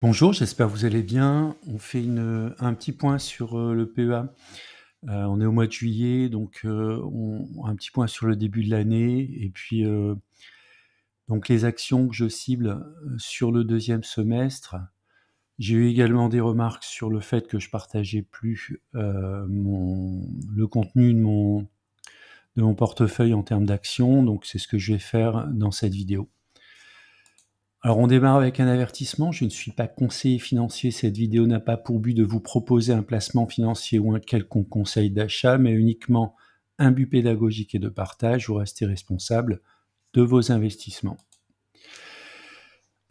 Bonjour, j'espère que vous allez bien. On fait un petit point sur le PEA. On est au mois de juillet, donc un petit point sur le début de l'année et puis donc les actions que je cible sur le deuxième semestre. J'ai eu également des remarques sur le fait que je partageais plus le contenu de mon portefeuille en termes d'actions, donc c'est ce que je vais faire dans cette vidéo. Alors on démarre avec un avertissement, je ne suis pas conseiller financier, cette vidéo n'a pas pour but de vous proposer un placement financier ou un quelconque conseil d'achat, mais uniquement un but pédagogique et de partage, vous restez responsable de vos investissements.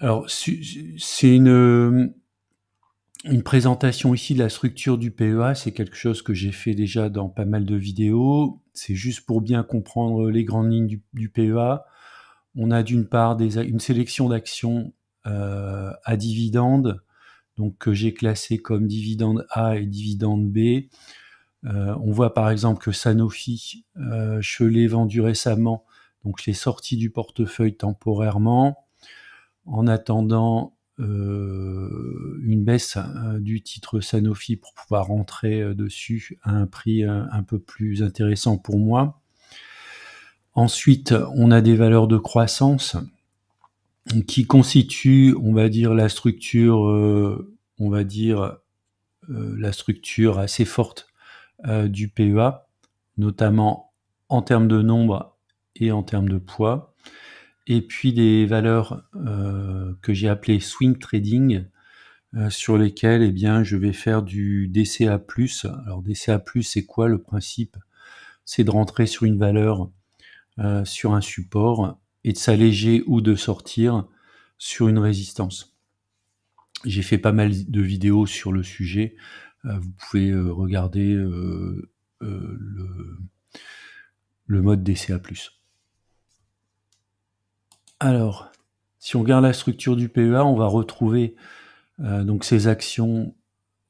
Alors c'est une présentation ici de la structure du PEA, c'est quelque chose que j'ai fait déjà dans pas mal de vidéos, c'est juste pour bien comprendre les grandes lignes du PEA. On a d'une part une sélection d'actions à dividendes, donc que j'ai classé comme dividende A et dividende B. On voit par exemple que Sanofi, je l'ai vendu récemment, donc je l'ai sorti du portefeuille temporairement, en attendant une baisse du titre Sanofi pour pouvoir rentrer dessus à un prix un peu plus intéressant pour moi. Ensuite, on a des valeurs de croissance qui constituent, on va dire, la structure, la structure assez forte du PEA, notamment en termes de nombre et en termes de poids. Et puis des valeurs que j'ai appelées swing trading, sur lesquelles eh bien, je vais faire du DCA+. Alors DCA+, c'est quoi le principe? C'est de rentrer sur une valeur, sur un support et de s'alléger ou de sortir sur une résistance. J'ai fait pas mal de vidéos sur le sujet. Vous pouvez regarder le mode DCA+. Alors, si on regarde la structure du PEA, on va retrouver donc ces actions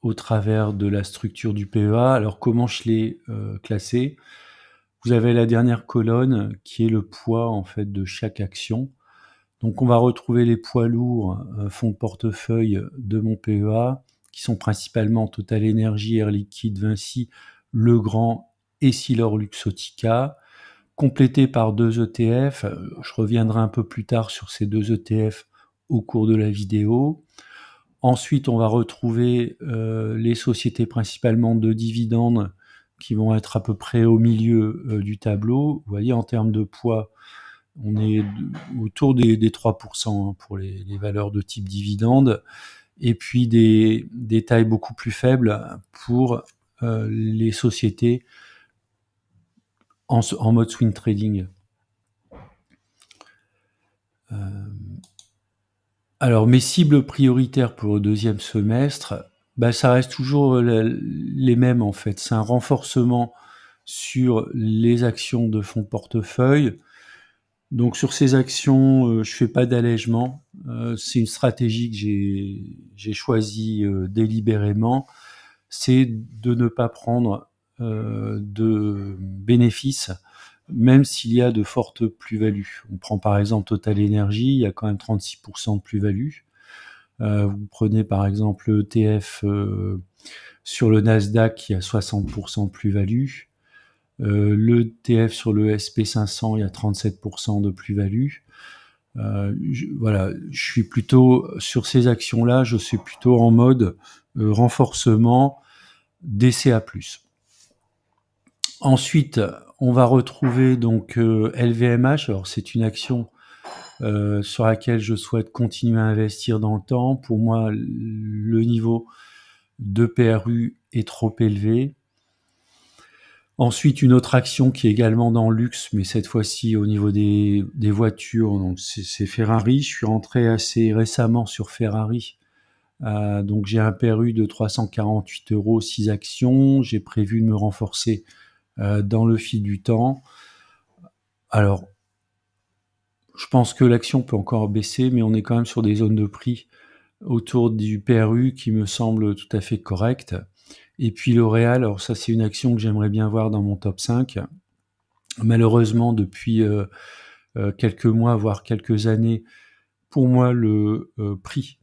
au travers de la structure du PEA. Alors, comment je l'ai classé? Vous avez la dernière colonne qui est le poids en fait de chaque action. Donc on va retrouver les poids lourds fonds de portefeuille de mon PEA, qui sont principalement Total Energy, Air Liquide, Vinci, Legrand et Silor Luxottica, complétés par 2 ETF. Je reviendrai un peu plus tard sur ces 2 ETF au cours de la vidéo. Ensuite, on va retrouver les sociétés principalement de dividendes qui vont être à peu près au milieu du tableau. Vous voyez, en termes de poids, on est autour des 3% pour les valeurs de type dividende, et puis des tailles beaucoup plus faibles pour les sociétés en mode swing trading. Alors mes cibles prioritaires pour le deuxième semestre, ça reste toujours les mêmes en fait. C'est un renforcement sur les actions de fonds de portefeuille. Donc sur ces actions, je fais pas d'allègement. C'est une stratégie que j'ai choisie délibérément. C'est de ne pas prendre de bénéfices, même s'il y a de fortes plus-values. On prend par exemple Total Energy, il y a quand même 36% de plus-value. Vous prenez par exemple l'ETF sur le Nasdaq qui a 60% de plus-value. L'ETF sur le SP500, il y a 37% de plus-value. Voilà, je suis plutôt sur ces actions-là, je suis plutôt en mode renforcement DCA+. Ensuite, on va retrouver donc LVMH. Alors c'est une action sur laquelle je souhaite continuer à investir dans le temps. Pour moi, le niveau de PRU est trop élevé. Ensuite, une autre action qui est également dans le luxe, mais cette fois-ci au niveau des voitures, donc c'est Ferrari. Je suis rentré assez récemment sur Ferrari. Donc j'ai un PRU de 348 €, 6 actions. J'ai prévu de me renforcer dans le fil du temps. Alors, je pense que l'action peut encore baisser, mais on est quand même sur des zones de prix autour du PRU qui me semble tout à fait correctes. Et puis L'Oréal, alors ça c'est une action que j'aimerais bien voir dans mon top 5. Malheureusement, depuis quelques mois, voire quelques années, pour moi le prix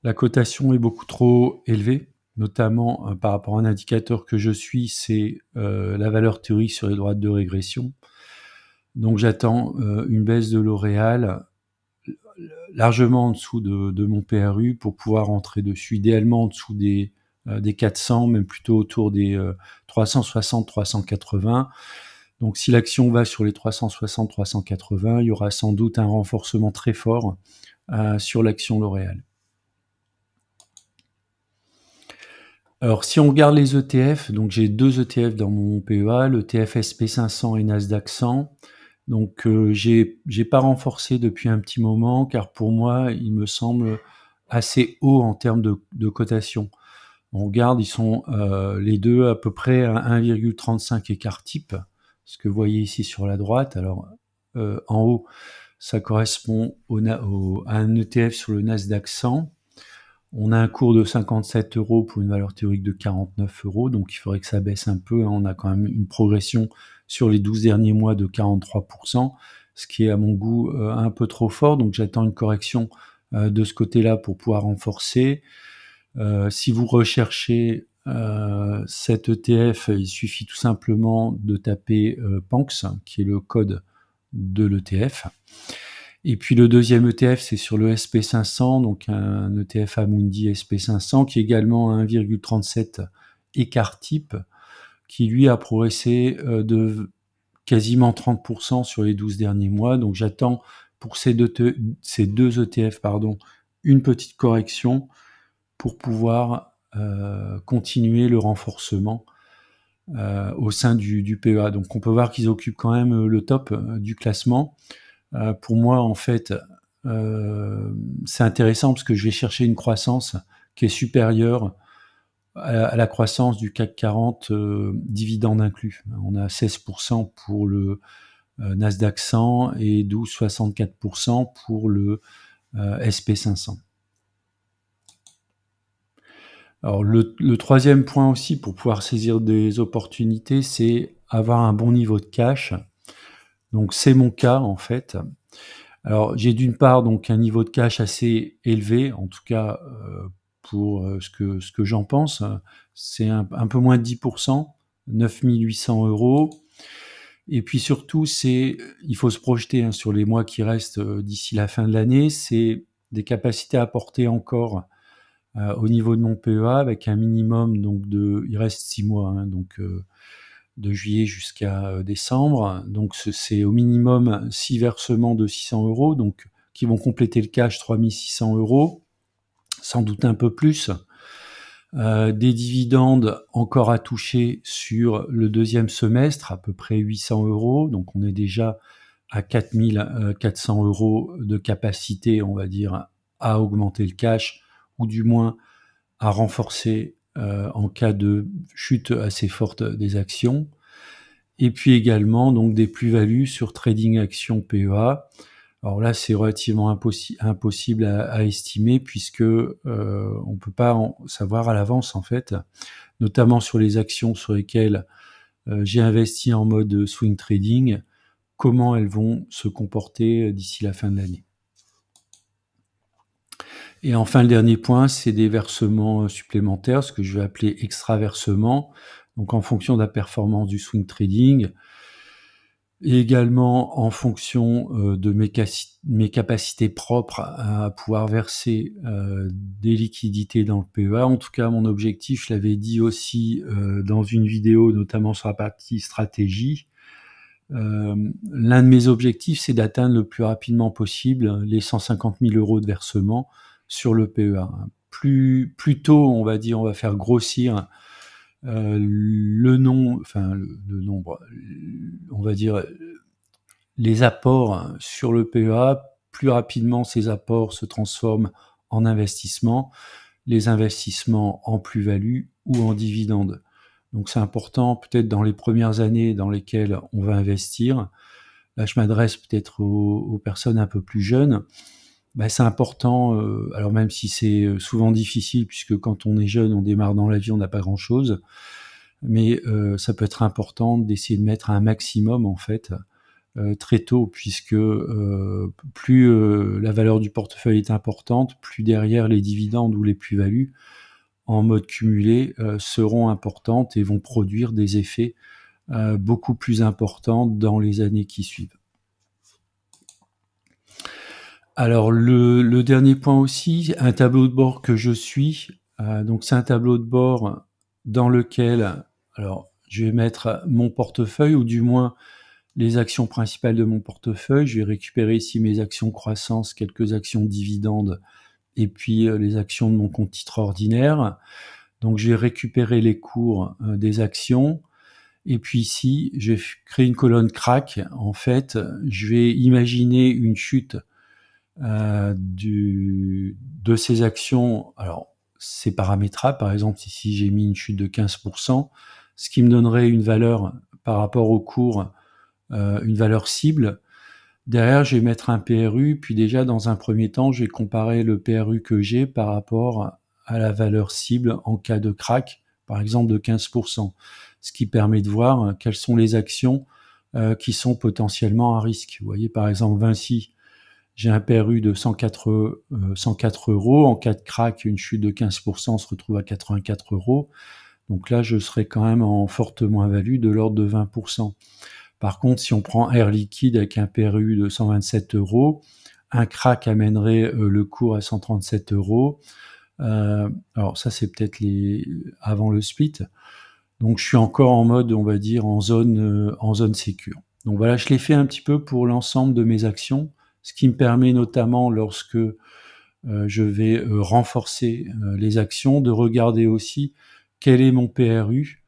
La cotation est beaucoup trop élevée, notamment par rapport à un indicateur que je suis, c'est la valeur théorique sur les droites de régression. Donc j'attends une baisse de L'Oréal largement en dessous de mon PRU pour pouvoir entrer dessus, idéalement en dessous des 400, même plutôt autour des 360-380. Donc si l'action va sur les 360-380, il y aura sans doute un renforcement très fort sur l'action L'Oréal. Alors si on regarde les ETF, donc j'ai 2 ETF dans mon PEA, l'ETF SP500 et Nasdaq 100. Donc j'ai pas renforcé depuis un petit moment, car pour moi, il me semble assez haut en termes de cotation. On regarde, ils sont les deux à peu près à 1,35 écart type, ce que vous voyez ici sur la droite. Alors en haut, ça correspond à un ETF sur le Nasdaq 100. On a un cours de 57 € pour une valeur théorique de 49 €, donc il faudrait que ça baisse un peu. On a quand même une progression sur les 12 derniers mois de 43%, ce qui est à mon goût un peu trop fort, donc j'attends une correction de ce côté-là pour pouvoir renforcer. Si vous recherchez cet ETF, il suffit tout simplement de taper PANX, qui est le code de l'ETF. Et puis le deuxième ETF, c'est sur le SP500, donc un ETF Amundi SP500, qui est également à 1,37 écart type, qui lui a progressé de quasiment 30% sur les 12 derniers mois. Donc j'attends pour ces deux ETF, une petite correction pour pouvoir continuer le renforcement au sein du PEA. Donc on peut voir qu'ils occupent quand même le top du classement. Pour moi, en fait, c'est intéressant parce que je vais chercher une croissance qui est supérieure à la croissance du CAC 40, dividende inclus. On a 16% pour le Nasdaq 100 et 12,64% pour le SP500. Alors le troisième point aussi pour pouvoir saisir des opportunités, c'est avoir un bon niveau de cash. Donc c'est mon cas en fait. Alors j'ai d'une part donc un niveau de cash assez élevé, en tout cas pour ce que j'en pense. C'est un peu moins de 10%, 9 800 €. Et puis surtout, il faut se projeter sur les mois qui restent d'ici la fin de l'année. C'est des capacités à apporter encore au niveau de mon PEA avec un minimum donc il reste 6 mois, donc de juillet jusqu'à décembre. Donc c'est au minimum 6 versements de 600 €, donc qui vont compléter le cash 3 600 €, sans doute un peu plus. Des dividendes encore à toucher sur le deuxième semestre, à peu près 800 €. Donc on est déjà à 4 400 € de capacité, on va dire, à augmenter le cash, ou du moins à renforcer en cas de chute assez forte des actions. Et puis également donc des plus-values sur trading action PEA. Alors là, c'est relativement impossible à estimer puisque on peut pas savoir à l'avance en fait, notamment sur les actions sur lesquelles j'ai investi en mode swing trading, comment elles vont se comporter d'ici la fin de l'année. Et enfin, le dernier point, c'est des versements supplémentaires, ce que je vais appeler extra-versements, donc en fonction de la performance du swing trading, et également en fonction de mes capacités propres à pouvoir verser des liquidités dans le PEA. En tout cas, mon objectif, je l'avais dit aussi dans une vidéo, notamment sur la partie stratégie, l'un de mes objectifs, c'est d'atteindre le plus rapidement possible les 150 000 € de versement sur le PEA. Plus tôt, on va dire, on va faire grossir le nombre, on va dire, les apports sur le PEA, plus rapidement ces apports se transforment en investissements, les investissements en plus-value ou en dividendes. Donc c'est important peut-être dans les premières années dans lesquelles on va investir. Là, je m'adresse peut-être aux personnes un peu plus jeunes. C'est important, alors même si c'est souvent difficile, puisque quand on est jeune, on démarre dans la vie, on n'a pas grand-chose, mais ça peut être important d'essayer de mettre un maximum, en fait, très tôt, puisque plus la valeur du portefeuille est importante, plus derrière les dividendes ou les plus-values en mode cumulé seront importantes et vont produire des effets beaucoup plus importants dans les années qui suivent. Alors le dernier point aussi, un tableau de bord que je suis. Donc c'est un tableau de bord dans lequel, alors je vais mettre mon portefeuille, ou du moins les actions principales de mon portefeuille. Je vais récupérer ici mes actions croissance, quelques actions dividendes, et puis les actions de mon compte titre ordinaire. Donc je vais récupérer les cours des actions. Et puis ici, je vais créer une colonne crack. En fait, je vais imaginer une chute de ces actions. Alors, c'est paramétrable. Par exemple, ici, j'ai mis une chute de 15%, ce qui me donnerait une valeur par rapport au cours, une valeur cible. Derrière, je vais mettre un PRU, puis déjà, dans un premier temps, je vais comparer le PRU que j'ai par rapport à la valeur cible en cas de crack, par exemple de 15%, ce qui permet de voir quelles sont les actions qui sont potentiellement à risque. Vous voyez, par exemple, Vinci, j'ai un PRU de 104 euros. En cas de crack, une chute de 15%, on se retrouve à 84 euros. Donc là, je serai quand même en forte moins-value de l'ordre de 20%. Par contre, si on prend Air Liquide avec un PRU de 127 euros, un crack amènerait le cours à 137 euros. Alors ça, c'est peut-être avant le split. Donc je suis encore en mode, on va dire, en zone sécure. Donc voilà, je l'ai fait un petit peu pour l'ensemble de mes actions, ce qui me permet notamment, lorsque je vais renforcer les actions, de regarder aussi quel est mon PRU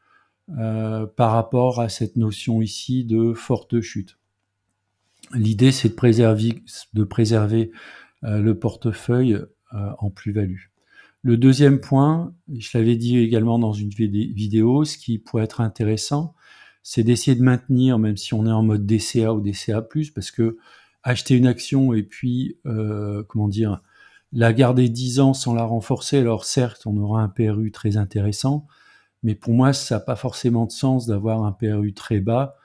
par rapport à cette notion ici de forte chute. L'idée, c'est de préserver le portefeuille en plus-value. Le deuxième point, je l'avais dit également dans une vidéo, ce qui pourrait être intéressant, c'est d'essayer de maintenir, même si on est en mode DCA ou DCA+, parce que acheter une action et puis, la garder 10 ans sans la renforcer, alors certes, on aura un PRU très intéressant, mais pour moi, ça n'a pas forcément de sens d'avoir un PRU très bas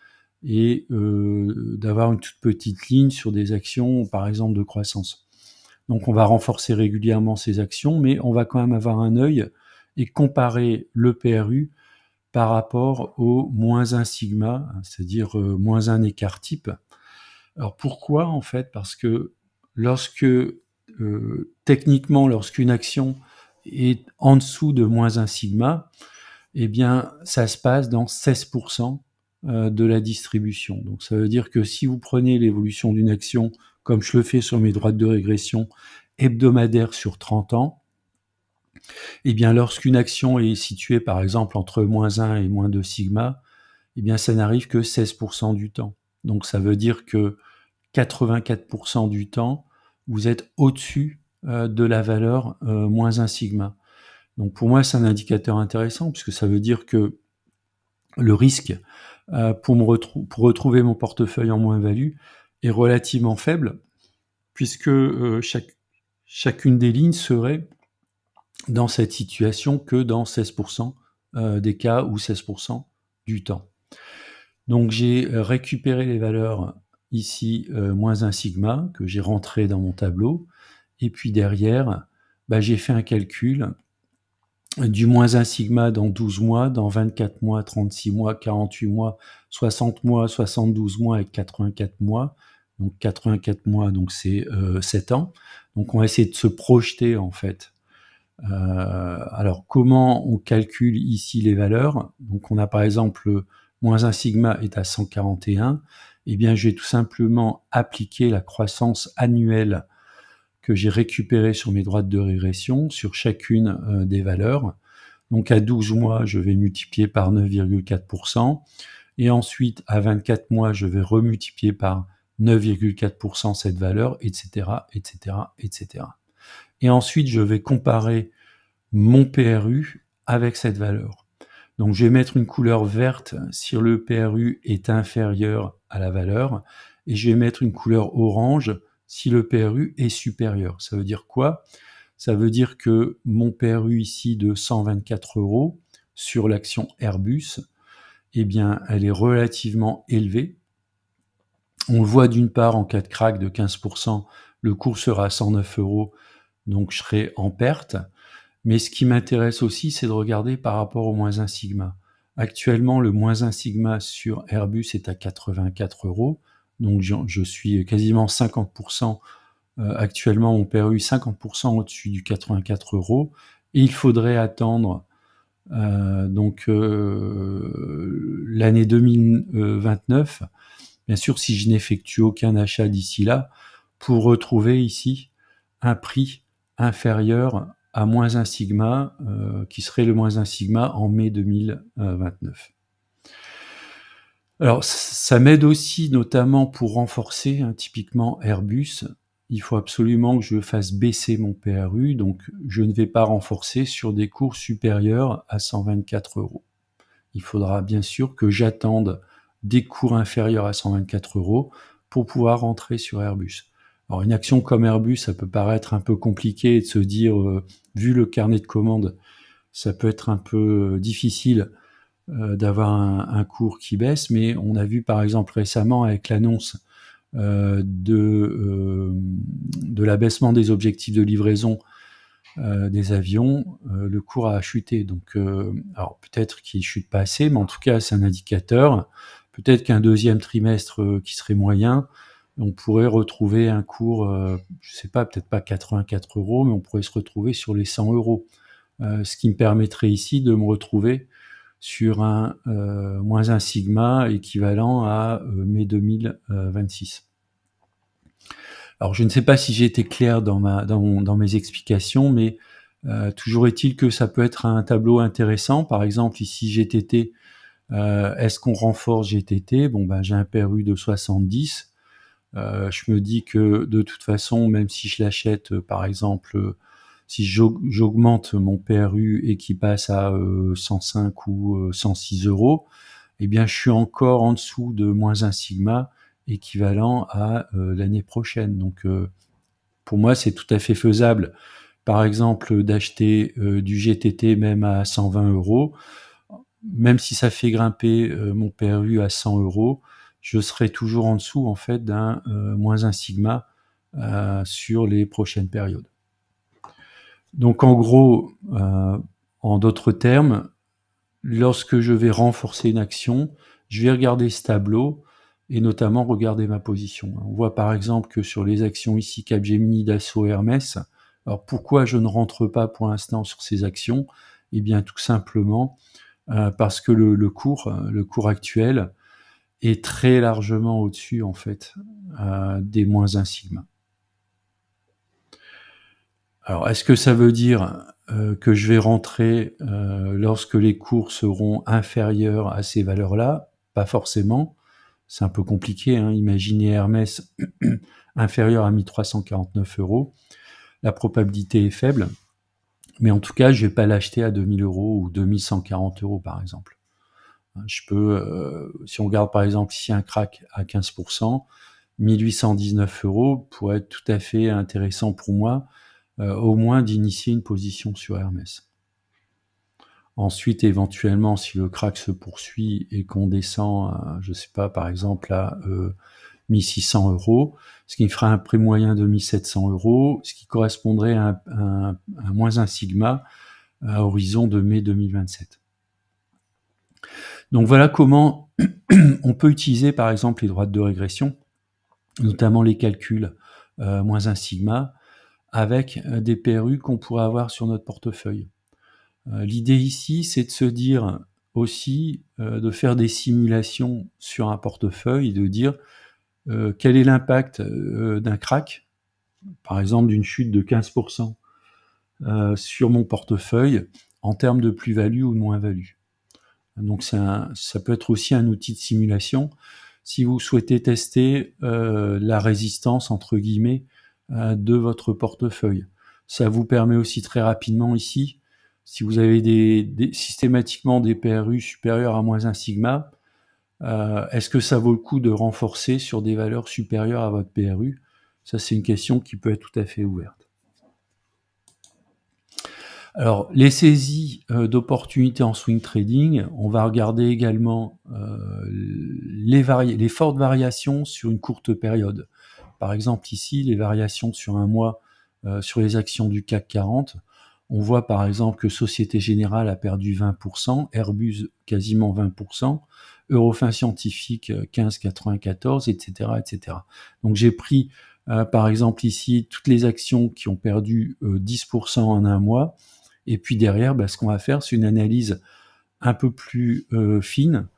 et d'avoir une toute petite ligne sur des actions, par exemple, de croissance. Donc on va renforcer régulièrement ces actions, mais on va quand même avoir un œil et comparer le PRU par rapport au moins 1 sigma, c'est-à-dire moins 1 écart type. Alors pourquoi en fait? Parce que techniquement, lorsqu'une action est en dessous de moins 1 sigma, eh bien ça se passe dans 16% de la distribution. Donc ça veut dire que si vous prenez l'évolution d'une action, comme je le fais sur mes droites de régression hebdomadaires sur 30 ans, eh bien lorsqu'une action est située par exemple entre moins 1 et moins 2 sigma, eh bien ça n'arrive que 16% du temps. Donc ça veut dire que 84% du temps, vous êtes au-dessus de la valeur moins 1 sigma. Donc pour moi, c'est un indicateur intéressant, puisque ça veut dire que le risque pour retrouver mon portefeuille en moins-value est relativement faible, puisque chacune des lignes serait dans cette situation que dans 16% des cas ou 16% du temps. Donc j'ai récupéré les valeurs ici moins 1 sigma que j'ai rentré dans mon tableau, et puis derrière, j'ai fait un calcul du moins 1 sigma dans 12 mois, dans 24 mois, 36 mois, 48 mois, 60 mois, 72 mois et 84 mois. Donc 84 mois, donc c'est 7 ans. Donc on va essayer de se projeter en fait. Alors comment on calcule ici les valeurs? Donc on a par exemple moins 1 sigma est à 141. Eh bien je vais tout simplement appliquer la croissance annuelle que j'ai récupérée sur mes droites de régression sur chacune des valeurs. Donc à 12 mois, je vais multiplier par 9,4%. Et ensuite, à 24 mois, je vais remultiplier par 9,4% cette valeur, etc., etc., etc. Et ensuite, je vais comparer mon PRU avec cette valeur. Donc je vais mettre une couleur verte si le PRU est inférieur à la valeur, et je vais mettre une couleur orange si le PRU est supérieur. Ça veut dire quoi? Ça veut dire que mon PRU ici de 124 euros sur l'action Airbus, eh bien, elle est relativement élevée. On le voit d'une part en cas de crack de 15%, le cours sera à 109 €, donc je serai en perte. Mais ce qui m'intéresse aussi, c'est de regarder par rapport au moins 1 sigma. Actuellement, le moins 1 sigma sur Airbus est à 84 €, donc je suis quasiment 50%, actuellement mon PRU 50% au-dessus du 84 €, et il faudrait attendre l'année 2029, bien sûr si je n'effectue aucun achat d'ici là, pour retrouver ici un prix inférieur à moins 1 sigma, qui serait le moins 1 sigma en mai 2029. Alors ça m'aide aussi notamment pour renforcer, hein, typiquement Airbus, il faut absolument que je fasse baisser mon PRU, donc je ne vais pas renforcer sur des cours supérieurs à 124 €. Il faudra bien sûr que j'attende des cours inférieurs à 124 € pour pouvoir rentrer sur Airbus. Alors une action comme Airbus, ça peut paraître un peu compliqué de se dire, vu le carnet de commandes, ça peut être un peu difficile d'avoir un cours qui baisse, mais on a vu par exemple récemment avec l'annonce de l'abaissement des objectifs de livraison des avions, le cours a chuté. Donc, alors peut-être qu'il chute pas assez, mais en tout cas c'est un indicateur. Peut-être qu'un deuxième trimestre qui serait moyen, on pourrait retrouver un cours, je sais pas, peut-être pas 84 €, mais on pourrait se retrouver sur les 100 €. Ce qui me permettrait ici de me retrouver sur un moins 1 sigma équivalent à mai 2026. Alors je ne sais pas si j'ai été clair dans mes explications, mais toujours est-il que ça peut être un tableau intéressant. Par exemple ici GTT, est-ce qu'on renforce GTT? Bon ben j'ai un PRU de 70. Je me dis que de toute façon, même si je l'achète, par exemple, si j'augmente mon PRU et qu'il passe à 105 ou 106 €, eh bien je suis encore en dessous de moins 1 sigma équivalent à l'année prochaine. Donc pour moi c'est tout à fait faisable, par exemple, d'acheter du GTT même à 120 €. Même si ça fait grimper mon PRU à 100 €, je serai toujours en dessous en fait d'un moins 1 sigma sur les prochaines périodes. Donc en gros, en d'autres termes, lorsque je vais renforcer une action, je vais regarder ce tableau et notamment regarder ma position. On voit par exemple que sur les actions ici Capgemini, Dassault, Hermès, alors pourquoi je ne rentre pas pour l'instant sur ces actions? Eh bien tout simplement parce que le cours actuel est très largement au-dessus en fait des moins 1 sigma. Alors est-ce que ça veut dire que je vais rentrer lorsque les cours seront inférieurs à ces valeurs-là? Pas forcément. C'est un peu compliqué, hein. Imaginez Hermès inférieur à 1349 €. La probabilité est faible, mais en tout cas, je vais pas l'acheter à 2000 € ou 2140 € par exemple. Je peux, si on regarde par exemple ici un crack à 15%, 1819 € pourrait être tout à fait intéressant pour moi, au moins d'initier une position sur Hermès. Ensuite, éventuellement, si le crack se poursuit et qu'on descend, je sais pas, par exemple à 1600 €, ce qui me fera un prix moyen de 1700 €, ce qui correspondrait à un moins 1 sigma à horizon de mai 2027. Donc voilà comment on peut utiliser par exemple les droites de régression, notamment les calculs moins 1 sigma, avec des PRU qu'on pourrait avoir sur notre portefeuille. L'idée ici, c'est de se dire aussi, de faire des simulations sur un portefeuille et de dire quel est l'impact d'un crack, par exemple d'une chute de 15% sur mon portefeuille en termes de plus-value ou de moins-value. Donc ça peut être aussi un outil de simulation si vous souhaitez tester la résistance entre guillemets de votre portefeuille. Ça vous permet aussi très rapidement ici, si vous avez systématiquement des PRU supérieurs à moins 1 sigma, est-ce que ça vaut le coup de renforcer sur des valeurs supérieures à votre PRU? Ça, c'est une question qui peut être tout à fait ouverte. Alors, les saisies d'opportunités en swing trading, on va regarder également les fortes variations sur une courte période. Par exemple, ici, les variations sur un mois sur les actions du CAC 40. On voit par exemple que Société Générale a perdu 20%, Airbus quasiment 20%, Eurofins Scientifique 15,94, etc., etc. Donc j'ai pris par exemple ici toutes les actions qui ont perdu 10% en un mois. Et puis derrière, ce qu'on va faire, c'est une analyse un peu plus fine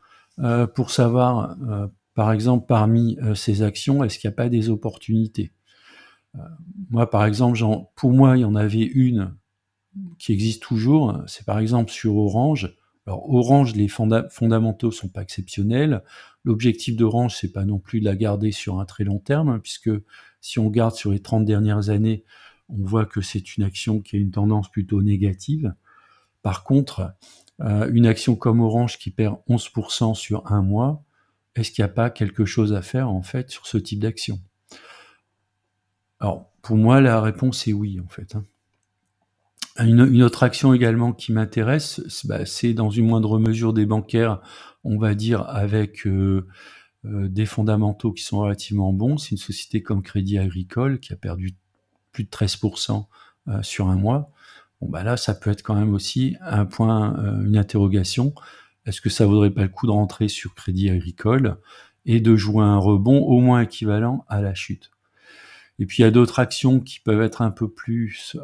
pour savoir, par exemple, parmi ces actions, est-ce qu'il n'y a pas des opportunités. Moi, par exemple, pour moi, il y en avait une qui existe toujours, c'est par exemple sur Orange. Alors Orange, les fondamentaux sont pas exceptionnels. L'objectif d'Orange, c'est pas non plus de la garder sur un très long terme, puisque si on regarde sur les 30 dernières années, on voit que c'est une action qui a une tendance plutôt négative. Par contre, une action comme Orange qui perd 11% sur un mois, est-ce qu'il n'y a pas quelque chose à faire en fait sur ce type d'action? Alors pour moi, la réponse est oui en fait. Une autre action également qui m'intéresse, c'est dans une moindre mesure des bancaires, on va dire avec des fondamentaux qui sont relativement bons. C'est une société comme Crédit Agricole qui a perdu plus de 13% sur un mois. Bon, là, ça peut être quand même aussi un point, une interrogation. Est-ce que ça vaudrait pas le coup de rentrer sur Crédit Agricole et de jouer un rebond au moins équivalent à la chute? Et puis il y a d'autres actions qui peuvent être un peu plus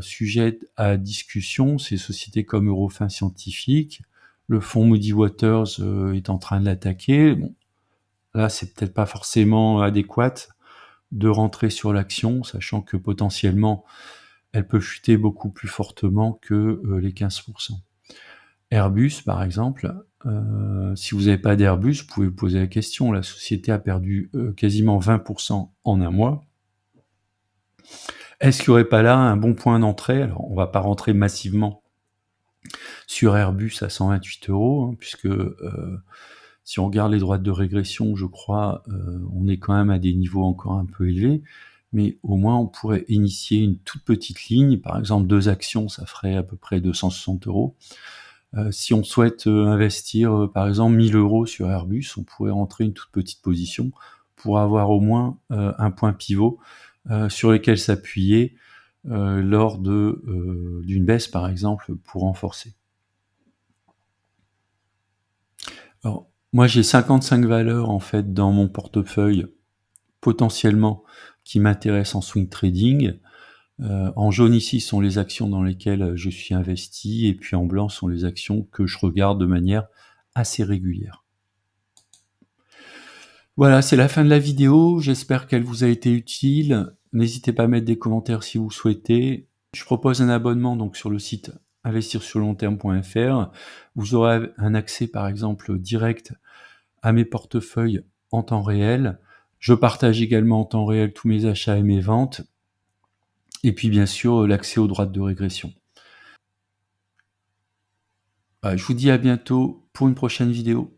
sujettes à discussion, ces sociétés comme Eurofins Scientifique, le fonds Moody Waters est en train de l'attaquer. Bon, là, c'est peut-être pas forcément adéquat de rentrer sur l'action, sachant que potentiellement, elle peut chuter beaucoup plus fortement que les 15%. Airbus, par exemple, si vous n'avez pas d'Airbus, vous pouvez vous poser la question. La société a perdu quasiment 20% en un mois. Est-ce qu'il n'y aurait pas là un bon point d'entrée? Alors, on ne va pas rentrer massivement sur Airbus à 128 €, puisque si on regarde les droites de régression, je crois, on est quand même à des niveaux encore un peu élevés, mais au moins on pourrait initier une toute petite ligne, par exemple 2 actions, ça ferait à peu près 260 €. Si on souhaite investir par exemple 1 000 € sur Airbus, on pourrait rentrer une toute petite position pour avoir au moins un point pivot sur lequel s'appuyer lors d'une baisse par exemple pour renforcer. Alors, moi j'ai 55 valeurs en fait dans mon portefeuille potentiellement qui m'intéressent en swing trading. En jaune ici sont les actions dans lesquelles je suis investi et puis en blanc sont les actions que je regarde de manière assez régulière. Voilà, c'est la fin de la vidéo. J'espère qu'elle vous a été utile. N'hésitez pas à mettre des commentaires si vous souhaitez. Je propose un abonnement donc sur le site investirsurlongterme.fr. Vous aurez un accès par exemple direct à mes portefeuilles en temps réel. Je partage également en temps réel tous mes achats et mes ventes. Et puis bien sûr l'accès aux droites de régression. Je vous dis à bientôt pour une prochaine vidéo.